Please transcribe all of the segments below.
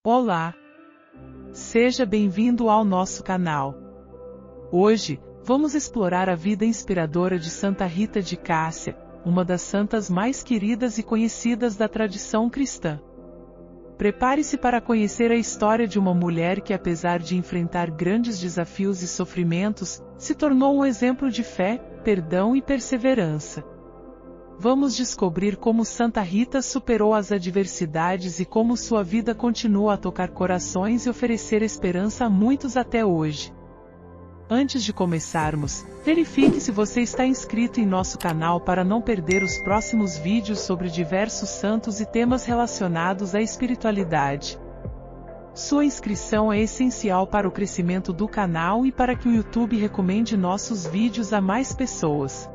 Olá! Seja bem-vindo ao nosso canal. Hoje, vamos explorar a vida inspiradora de Santa Rita de Cássia, uma das santas mais queridas e conhecidas da tradição cristã. Prepare-se para conhecer a história de uma mulher que, apesar de enfrentar grandes desafios e sofrimentos, se tornou um exemplo de fé, perdão e perseverança. Vamos descobrir como Santa Rita superou as adversidades e como sua vida continua a tocar corações e oferecer esperança a muitos até hoje. Antes de começarmos, verifique se você está inscrito em nosso canal para não perder os próximos vídeos sobre diversos santos e temas relacionados à espiritualidade. Sua inscrição é essencial para o crescimento do canal e para que o YouTube recomende nossos vídeos a mais pessoas.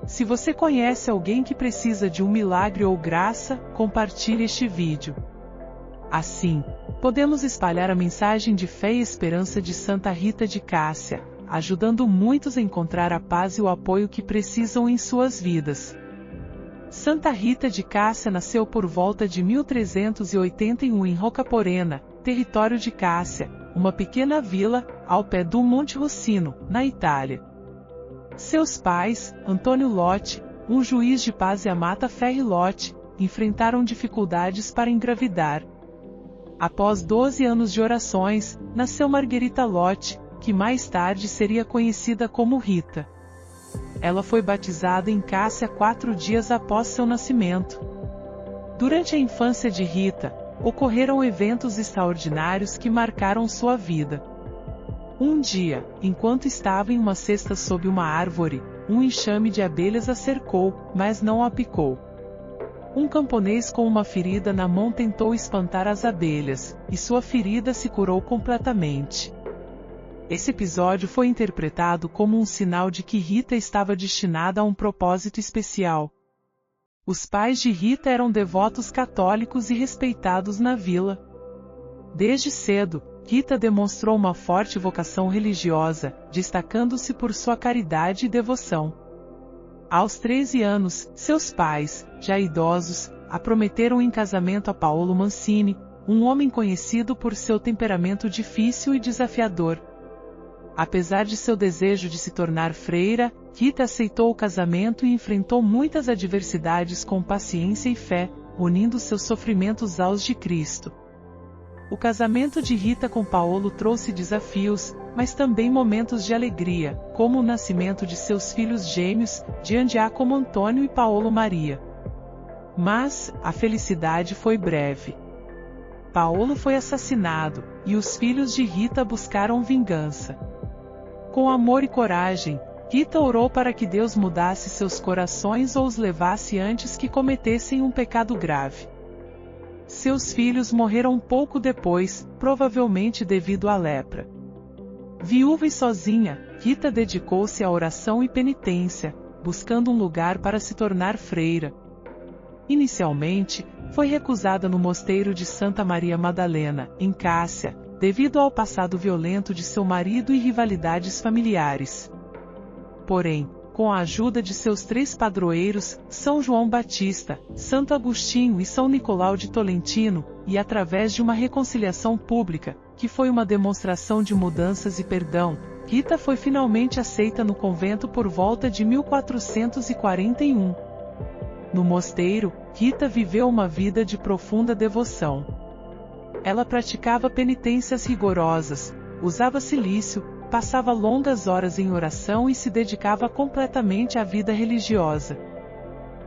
Se você conhece alguém que precisa de um milagre ou graça, compartilhe este vídeo. Assim, podemos espalhar a mensagem de fé e esperança de Santa Rita de Cássia, ajudando muitos a encontrar a paz e o apoio que precisam em suas vidas. Santa Rita de Cássia nasceu por volta de 1381 em Rocaporena, território de Cássia, uma pequena vila, ao pé do Monte Rossino, na Itália. Seus pais, Antônio Lotti, um juiz de paz, e Amata Ferri Lotti, enfrentaram dificuldades para engravidar. Após 12 anos de orações, nasceu Margherita Lotti, que mais tarde seria conhecida como Rita. Ela foi batizada em Cássia 4 dias após seu nascimento. Durante a infância de Rita, ocorreram eventos extraordinários que marcaram sua vida. Um dia, enquanto estava em uma cesta sob uma árvore, um enxame de abelhas a cercou, mas não a picou. Um camponês com uma ferida na mão tentou espantar as abelhas, e sua ferida se curou completamente. Esse episódio foi interpretado como um sinal de que Rita estava destinada a um propósito especial. Os pais de Rita eram devotos católicos e respeitados na vila. Desde cedo, Rita demonstrou uma forte vocação religiosa, destacando-se por sua caridade e devoção. Aos 13 anos, seus pais, já idosos, a prometeram em casamento a Paolo Mancini, um homem conhecido por seu temperamento difícil e desafiador. Apesar de seu desejo de se tornar freira, Rita aceitou o casamento e enfrentou muitas adversidades com paciência e fé, unindo seus sofrimentos aos de Cristo. O casamento de Rita com Paolo trouxe desafios, mas também momentos de alegria, como o nascimento de seus filhos gêmeos, Giangiacomo Antônio e Paolo Maria. Mas, a felicidade foi breve. Paolo foi assassinado, e os filhos de Rita buscaram vingança. Com amor e coragem, Rita orou para que Deus mudasse seus corações ou os levasse antes que cometessem um pecado grave. Seus filhos morreram pouco depois, provavelmente devido à lepra. Viúva e sozinha, Rita dedicou-se à oração e penitência, buscando um lugar para se tornar freira. Inicialmente, foi recusada no mosteiro de Santa Maria Madalena, em Cássia, devido ao passado violento de seu marido e rivalidades familiares. Porém, com a ajuda de seus 3 padroeiros, São João Batista, Santo Agostinho e São Nicolau de Tolentino, e através de uma reconciliação pública, que foi uma demonstração de mudanças e perdão, Rita foi finalmente aceita no convento por volta de 1441. No mosteiro, Rita viveu uma vida de profunda devoção. Ela praticava penitências rigorosas, usava cilício, passava longas horas em oração e se dedicava completamente à vida religiosa.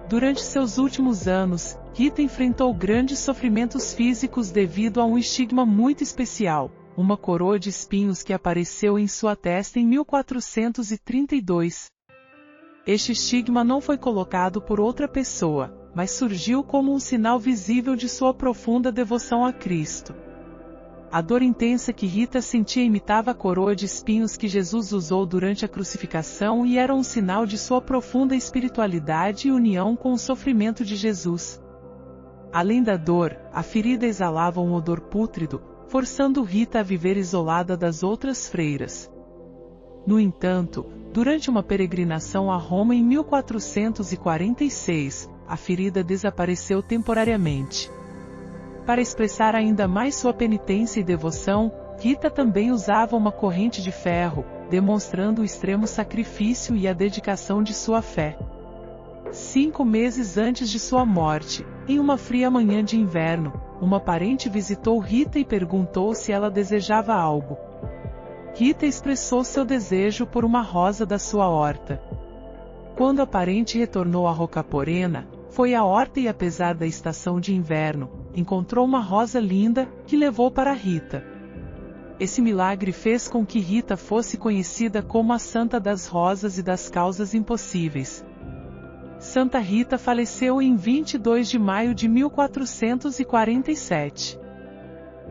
Durante seus últimos anos, Rita enfrentou grandes sofrimentos físicos devido a um estigma muito especial, uma coroa de espinhos que apareceu em sua testa em 1432. Este estigma não foi colocado por outra pessoa, mas surgiu como um sinal visível de sua profunda devoção a Cristo. A dor intensa que Rita sentia imitava a coroa de espinhos que Jesus usou durante a crucificação e era um sinal de sua profunda espiritualidade e união com o sofrimento de Jesus. Além da dor, a ferida exalava um odor pútrido, forçando Rita a viver isolada das outras freiras. No entanto, durante uma peregrinação a Roma em 1446, a ferida desapareceu temporariamente. Para expressar ainda mais sua penitência e devoção, Rita também usava uma corrente de ferro, demonstrando o extremo sacrifício e a dedicação de sua fé. 5 meses antes de sua morte, em uma fria manhã de inverno, uma parente visitou Rita e perguntou se ela desejava algo. Rita expressou seu desejo por uma rosa da sua horta. Quando a parente retornou a Rocaporena, foi à horta e, apesar da estação de inverno, encontrou uma rosa linda, que levou para Rita. Esse milagre fez com que Rita fosse conhecida como a Santa das Rosas e das Causas Impossíveis. Santa Rita faleceu em 22 de maio de 1447.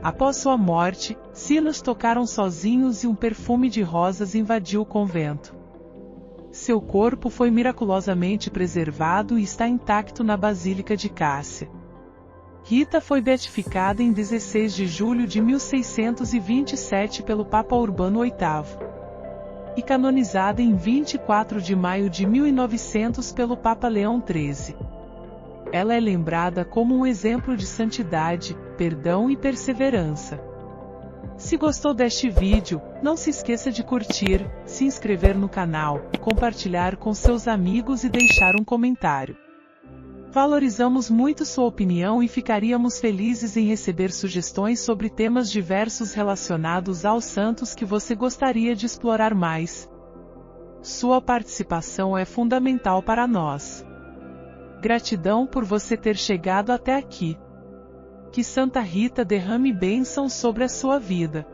Após sua morte, sinos tocaram sozinhos e um perfume de rosas invadiu o convento. Seu corpo foi miraculosamente preservado e está intacto na Basílica de Cássia. Rita foi beatificada em 16 de julho de 1627 pelo Papa Urbano VIII. E canonizada em 24 de maio de 1900 pelo Papa Leão XIII. Ela é lembrada como um exemplo de santidade, perdão e perseverança. Se gostou deste vídeo, não se esqueça de curtir, se inscrever no canal, compartilhar com seus amigos e deixar um comentário. Valorizamos muito sua opinião e ficaríamos felizes em receber sugestões sobre temas diversos relacionados aos santos que você gostaria de explorar mais. Sua participação é fundamental para nós. Gratidão por você ter chegado até aqui. Que Santa Rita derrame bênçãos sobre a sua vida.